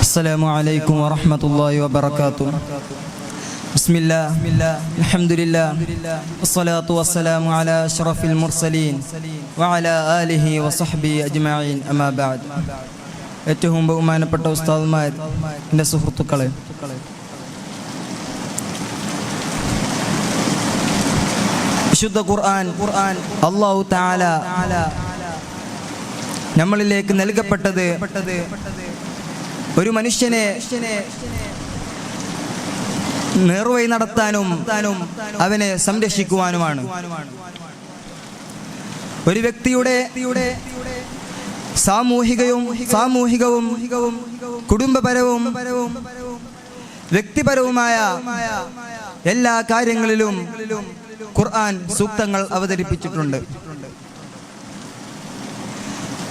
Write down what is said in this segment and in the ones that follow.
السلام عليكم ورحمة الله وبركاته. بسم الله الحمد لله والصلاة والسلام على أشرف المرسلين وعلى آله وصحبه أجمعين أما بعد. ഏറ്റവും ബഹുമാനപ്പെട്ട ഉസ്താദുമാർ, എൻ്റെ സുഹൃത്തുക്കളെ, വിശുദ്ധ ഖുർആൻ അല്ലാഹു തആല നമ്മളിലേക്ക് നൽകപ്പെട്ടത് ഒരു മനുഷ്യനെ നേർവഴി നടത്താനും അവനെ സംരക്ഷിക്കുവാനുമാണ്. ഒരു വ്യക്തിയുടെ സാമൂഹികവും കുടുംബപരവും വ്യക്തിപരവുമായ എല്ലാ കാര്യങ്ങളിലും ഖുർആൻ സൂക്തങ്ങൾ അവതരിപ്പിച്ചിട്ടുണ്ട്.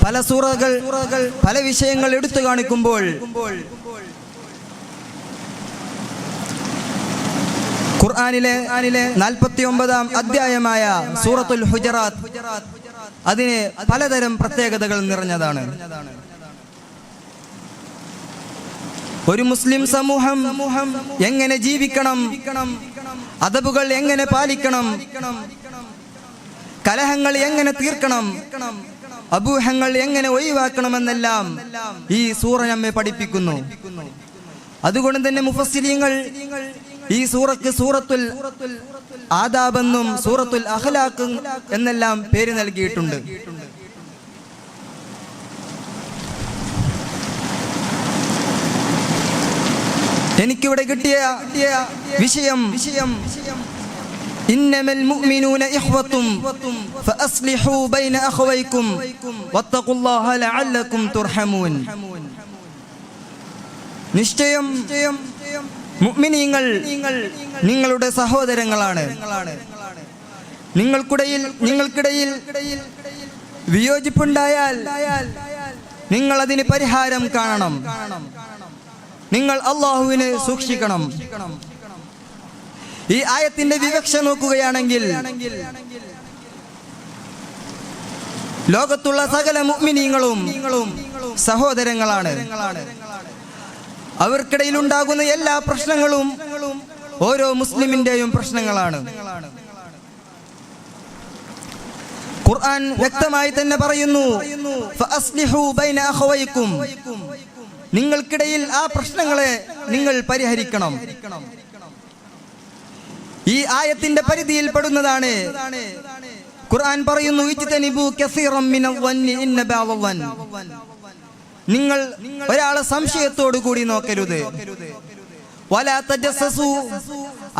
പല സൂറകൾ പല വിഷയങ്ങൾ എടുത്തു കാണിക്കുമ്പോൾ ഖുർആനിലെ 49-ാം അധ്യായമായ സൂറത്തുൽ ഹുജറാത്ത് അതിന് പലതരം പ്രത്യേകതകൾ നിറഞ്ഞതാണ്. ഒരു മുസ്ലിം സമൂഹം എങ്ങനെ ജീവിക്കണം, അദബുകൾ എങ്ങനെ പാലിക്കണം, കലഹങ്ങൾ എങ്ങനെ തീർക്കണം, അബൂഹങ്ങൾ എങ്ങനെ ഒഴിവാക്കണമെന്നെല്ലാം ഈ സൂറ നമ്മെ പഠിപ്പിക്കുന്നു. അതുകൊണ്ട് തന്നെ മുഫസ്സിരീങ്ങൾ ഈ സൂറക്ക് സൂറത്തുൽ ആദാബ് എന്നും സൂറത്തുൽ അഖ്ലാഖ് എന്നെല്ലാം പേര് നൽകിയിട്ടുണ്ട്. എനിക്കിവിടെ കിട്ടിയ വിഷയം ഇന്നമൽ മുഅ്മിനൂന ഇഖ്വത്തും ഫഅസ്ലിഹൂ ബൈന അഖവൈക്കും വത്തഖുല്ലാഹ ലഅല്ലകും തുർഹമൂൻ. നിശ്ചയം മുഅ്മിനീങ്ങൾ നിങ്ങളുടെ സഹോദരങ്ങളാണ്. നിങ്ങൾക്കിടയിൽ വിയോജിപ്പുണ്ടായാൽ നിങ്ങൾ അതിന് പരിഹാരം കാണണം. നിങ്ങൾ അല്ലാഹുവിനെ സൂക്ഷിക്കണം. ഈ ആയത്തിന്റെ വിവക്ഷ നോക്കുകയാണെങ്കിൽ ലോകത്തുള്ള സകല മുഅ്മിനീങ്ങളും സഹോദരങ്ങളാണ്. അവർക്കിടയിൽ ഉണ്ടാകുന്ന എല്ലാ പ്രശ്നങ്ങളും ഓരോ മുസ്ലിമിന്റെയും പ്രശ്നങ്ങളാണ്. ഖുർആൻ വ്യക്തമായി തന്നെ പറയുന്നു, ഫഅസ്ലിഹൂ ബൈന അഖവൈക്കും. നിങ്ങൾക്കിടയിൽ ആ പ്രശ്നങ്ങളെ നിങ്ങൾ പരിഹരിക്കണം. ഈ ആയത്തിന്റെ പരിധിയിൽ പെടുന്നതാണ് ഖുർആൻ പറയുന്നു, ഇജ്തനിബൂ കസീറൻ മിനൽ വന്നി ഇന്ന ബഅദൽ വൻ. നിങ്ങൾ ഒരാളെ സംശയത്തോടു കൂടി നോക്കരുത്. വലാ തജസ്സസു,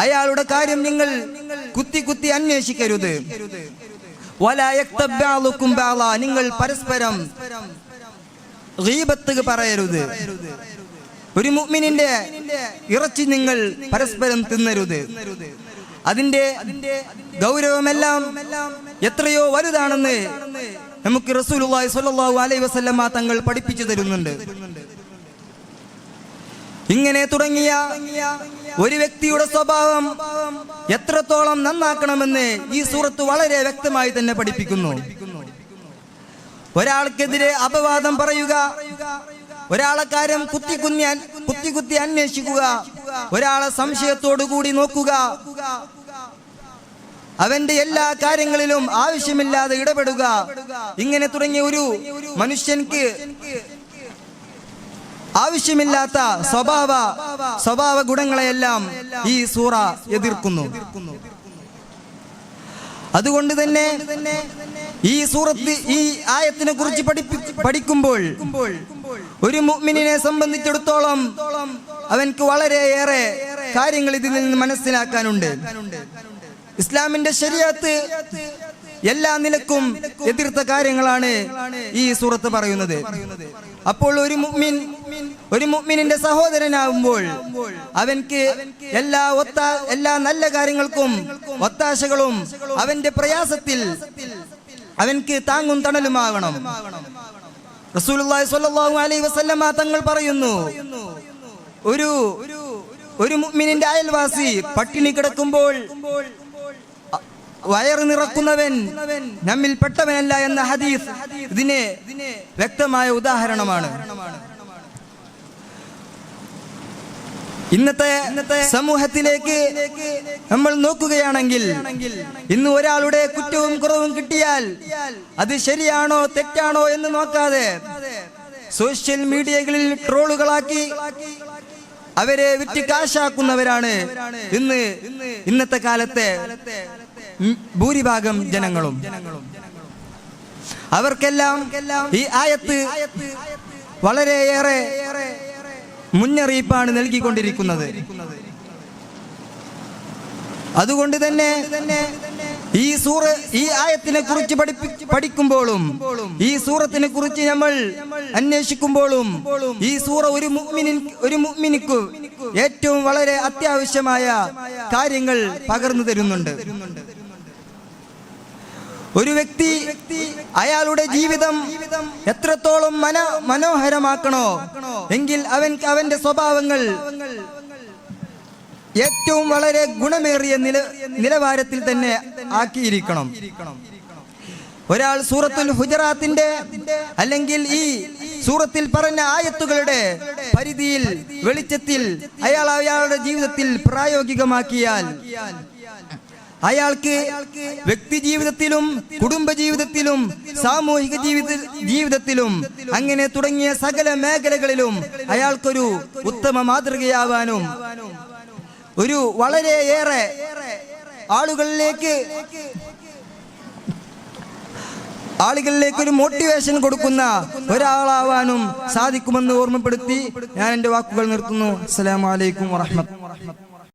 അയാളുടെ കാര്യം നിങ്ങൾ കുത്തി അന്വേഷിക്കരുത്. വലാ യക്തബ് ബഅദുകും ബഅദ, നിങ്ങൾ പരസ്പരം ഗീബത്ത് പറയരുത്. ഒരു മുഅ്മിനിന്റെ ഇറച്ചി നിങ്ങൾ പരസ്പരം തിന്നരുത്. അതിന്റെ ഗൗരവമെല്ലാം എത്രയോ വലുതാണെന്ന് നമുക്ക് റസൂലുള്ളാഹി സ്വല്ലല്ലാഹു അലൈഹി വസല്ലമ തങ്ങൾ പഠിപ്പിച്ചു തരുന്നുണ്ട്. ഇങ്ങനെ തുടങ്ങിയ ഒരു വ്യക്തിയുടെ സ്വഭാവം എത്രത്തോളം നന്നാക്കണമെന്ന് ഈ സൂറത്ത് വളരെ വ്യക്തമായി തന്നെ പഠിപ്പിക്കുന്നു. ഒരാൾക്കെതിരെ അപവാദം പറയുക, ഒരാളെ കാര്യം കുത്തി അന്വേഷിക്കുക, ഒരാളെ സംശയത്തോടു കൂടി നോക്കുക, അവന്റെ എല്ലാ കാര്യങ്ങളിലും ആവശ്യമില്ലാതെ ഇടപെടുക, ഇങ്ങനെ തുടങ്ങിയ ഒരു മനുഷ്യൻക്ക് ആവശ്യമില്ലാത്ത സ്വഭാവ ഗുണങ്ങളെയെല്ലാം ഈ സൂറ എതിർക്കുന്നു. അതുകൊണ്ട് തന്നെ ഈ സൂറത്ത് ഈ ആയത്തിനെ കുറിച്ച് പഠിക്കുമ്പോൾ ഒരു മുഅ്മിനിനെ സംബന്ധിച്ചിടത്തോളം അവൻക്ക് വളരെയേറെ കാര്യങ്ങൾ ഇതിൽ നിന്ന് മനസ്സിലാക്കാനുണ്ട്. ഇസ്ലാമിന്റെ ശരീഅത്ത് എല്ലാ നിലക്കും എതിർത്ത കാര്യങ്ങളാണ് ഈ സൂറത്ത് പറയുന്നത്. അപ്പോൾ ഒരു മുഅ്മിനിന്റെ സഹോദരനാകുമ്പോൾ അവൻക്ക് എല്ലാ നല്ല കാര്യങ്ങൾക്കും ഒത്താശകളും അവന്റെ പ്രയാസത്തിൽ അവൻക്ക് താങ്ങും തണലുമാകണം. റസൂലുള്ളാഹി സ്വല്ലല്ലാഹു അലൈഹി വസല്ലമ തങ്ങൾ പറയുന്നു, ഒരു മുഅ്മിനിന്റെ അയൽവാസി പട്ടിണി കിടക്കുമ്പോൾ വയറ് നിറക്കുന്നവൻ നമ്മിൽ പെട്ടവനല്ല എന്ന ഹദീസ് ഇതിനെ വ്യക്തമായ ഉദാഹരണമാണ്. ഇന്നത്തെ സമൂഹത്തിലേക്ക് നമ്മൾ നോക്കുകയാണെങ്കിൽ ഇന്ന് ഒരാളുടെ കുറ്റവും കുറവും കിട്ടിയാൽ അത് ശരിയാണോ തെറ്റാണോ എന്ന് നോക്കാതെ സോഷ്യൽ മീഡിയകളിൽ ട്രോളുകളാക്കി അവരെ വിറ്റ് കാശാക്കുന്നവരാണ് ഇന്നത്തെ കാലത്തെ ഭൂരിഭാഗം ജനങ്ങളും. അവർക്കെല്ലാം ഈ ആയത്ത് വളരെയേറെ മുന്നറിയിപ്പാണ് നൽകിക്കൊണ്ടിരിക്കുന്നത്. അതുകൊണ്ട് തന്നെ ഈ ആയത്തിനെ കുറിച്ച് പഠിക്കുമ്പോഴും ഈ സൂറത്തിനെ കുറിച്ച് നമ്മൾ അന്വേഷിക്കുമ്പോഴും ഈ സൂറ ഒരു മുഅ്മിനിക്ക് ഏറ്റവും വളരെ അത്യാവശ്യമായ കാര്യങ്ങൾ പകർന്നു തരുന്നുണ്ട്. ഒരു വ്യക്തി അയാളുടെ ജീവിതം എത്രത്തോളം മനോഹരമാക്കണോ എങ്കിൽ അവന്റെ സ്വഭാവങ്ങൾ ഏറ്റവും വളരെ ഗുണമേറിയ നിലവാരത്തിൽ തന്നെ ആക്കിയിരിക്കണം. ഒരാൾ സൂറത്തുൽ ഹുജറാത്തിന്റെ അല്ലെങ്കിൽ ഈ സൂറത്തിൽ പറഞ്ഞ ആയത്തുകളുടെ പരിധിയിൽ വെളിച്ചത്തിൽ അയാളുടെ ജീവിതത്തിൽ പ്രായോഗികമാക്കിയാൽ അയാൾക്ക് വ്യക്തി ജീവിതത്തിലും കുടുംബ ജീവിതത്തിലും സാമൂഹിക ജീവിതത്തിലും അങ്ങനെ തുടങ്ങിയ സകല മേഖലകളിലും അയാൾക്കൊരു ഉത്തമ മാതൃകയാവാനും ഒരു വളരെയേറെ ആളുകളിലേക്ക് ഒരു മോട്ടിവേഷൻ കൊടുക്കുന്ന ഒരാളാവാനും സാധിക്കുമെന്ന് ഓർമ്മപ്പെടുത്തി ഞാൻ എൻ്റെ വാക്കുകൾ നിർത്തുന്നു. അസ്സലാമു അലൈക്കും വറഹ്മത്തുള്ളാഹി.